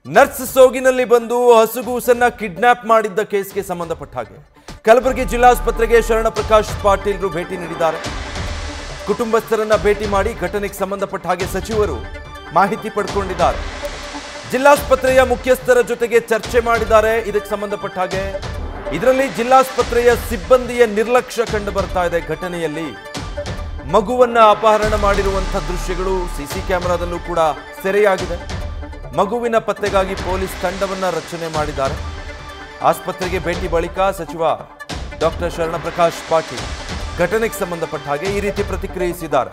Nurse ಸೋಗಿನಲ್ಲಿ ಬಂದು ಹಸುಗೂಸನ್ನ kidnap ಮಾಡಿದ್ದ ಕೇಸ್ಗೆ ಸಂಬಂಧಪಟ್ಟ ಹಾಗೆ ಕಲಬುರಗಿ ಜಿಲ್ಲಾಸ್ಪತ್ರೆಗೆ ಶರಣ ಪ್ರಕಾಶ್ ಪಾಟೀಲ್ರು ಭೇಟಿ ನೀಡಿದ್ದಾರೆ. ಕುಟುಂಬಸ್ಥರನ್ನ ಭೇಟಿ ಮಾಡಿ ಘಟನೆಗೆ ಸಂಬಂಧಪಟ್ಟ ಹಾಗೆ ಸಚಿವರು ಮಾಹಿತಿ ಪಡೆದುಕೊಂಡಿದ್ದಾರೆ. ಜಿಲ್ಲಾಸ್ಪತ್ರೆಯ ಮುಖ್ಯಸ್ಥರ ಜೊತೆಗೆ ಚರ್ಚೆ ಮಾಡಿದ್ದಾರೆ. ಇದಕ್ಕೆ ಸಂಬಂಧಪಟ್ಟ ಹಾಗೆ ಇದರಲ್ಲಿ ಜಿಲ್ಲಾಸ್ಪತ್ರೆಯ ಸಿಬ್ಬಂದಿಯ ನಿರ್ಲಕ್ಷ್ಯ ಕಂಡು ಬರ್ತಾ ಇದೆ. ಘಟನೆಯಲ್ಲಿ ಮಗುವನ್ನ ಅಪಹರಣ ಮಾಡಿರುವಂತಹ ದೃಶ್ಯಗಳು ಸಿಸಿ ಕ್ಯಾಮೆರಾದಲ್ಲೂ ಕೂಡ ಸೆರೆಯಾಗಿದೆ. ಮಗುವಿನ ಪತ್ತೆಗಾಗಿ ಪೊಲೀಸ್ ತಂಡವನ್ನ ರಚನೆ ಮಾಡಿದ್ದಾರೆ. ಆಸ್ಪತ್ರೆಗೆ ಭೇಟಿ ಬಳಿಕ ಸಚಿವ ಡಾಕ್ಟರ್ ಶರಣ ಪ್ರಕಾಶ್ ಪಾಟೀಲ್ ಘಟನೆಗೆ ಸಂಬಂಧಪಟ್ಟ ಹಾಗೆ ಈ ರೀತಿ ಪ್ರತಿಕ್ರಿಯಿಸಿದ್ದಾರೆ.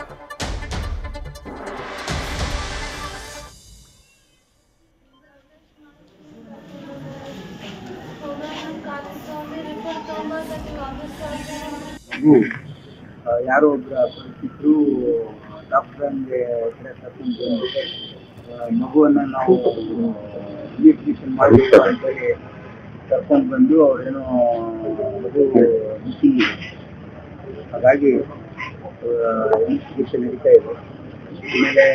ಯಾರೋ ಒಬ್ಬರು ಡಾಕ್ಟರ್ಗೆ ಮಗುವನ್ನು ನಾವು ಇನ್ವೆಸ್ಟಿಗೇಷನ್ ಮಾಡಬೇಕು ಅಂತೇಳಿ ಕರ್ಕೊಂಡು ಬಂದು ಅವ್ರೇನೋ ಮಗು ಮಿಸ್ಸಿಂಗ್ ಇದೆ, ಹಾಗಾಗಿ ಇನ್ವೆಸ್ಟಿಗೇಷನ್ ನಡೀತಾ ಇದೆ. ಆಮೇಲೆ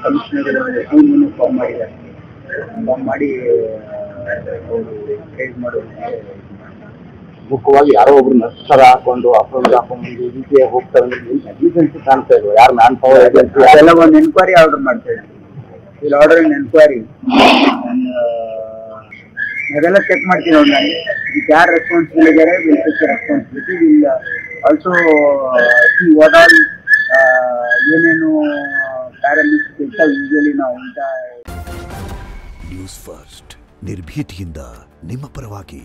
ಕಮಿಷನರ್ ಟೀಮನ್ನು ಫಾರ್ಮ್ ಮಾಡಿದ್ದಾರೆ. ಫಾರ್ಮ್ ಮಾಡಿ ಅವರು ಗೈಡ್ ಮಾಡೋದಕ್ಕೆ ಮುಖ್ಯವಾಗಿ ಯಾರೋ ಒಬ್ರು ನರ್ಸರ ಹಾಕೊಂಡು ಅಪ್ರೋಚ್ ಹಾಕೊಂಡು ಈ ರೀತಿ ಹೋಗ್ತಾರೆ ಅಂದ್ರೆ ನೆಗ್ಲಿಜೆನ್ಸಿ ಕಾಣ್ತಾ ಇದ್ರು. ಯಾರು ಮ್ಯಾನ್ ಪವರ್ ಏಜೆನ್ಸಿ ಅದೆಲ್ಲ ಒಂದು ಎನ್ಕ್ವೈರಿ ಆರ್ಡರ್ ಮಾಡ್ತಾ ಇದ್ವಿ. ಇಲ್ಲಿ ಆರ್ಡರ್ ಇನ್ ಎನ್ಕ್ವೈರಿ ಅದೆಲ್ಲ ಚೆಕ್ ಮಾಡ್ತೀನಿ. ಅವ್ರು ನಾನು ಇದಕ್ಕೆ ಯಾರು ರೆಸ್ಪಾನ್ಸಿಬಲ್ ಇದ್ದಾರೆ, responsibility will also see what all ಏನೇನು ಪ್ಯಾರಾಮೀಟರ್ಸ್ ಇರ್ತಾವೆ ಯೂಶುವಲಿ ನಾವು ಅಂತ. ನ್ಯೂಸ್ ಫಸ್ಟ್ ನಿರ್ಭೀತಿಯಿಂದ ನಿಮ್ಮ ಪರವಾಗಿ.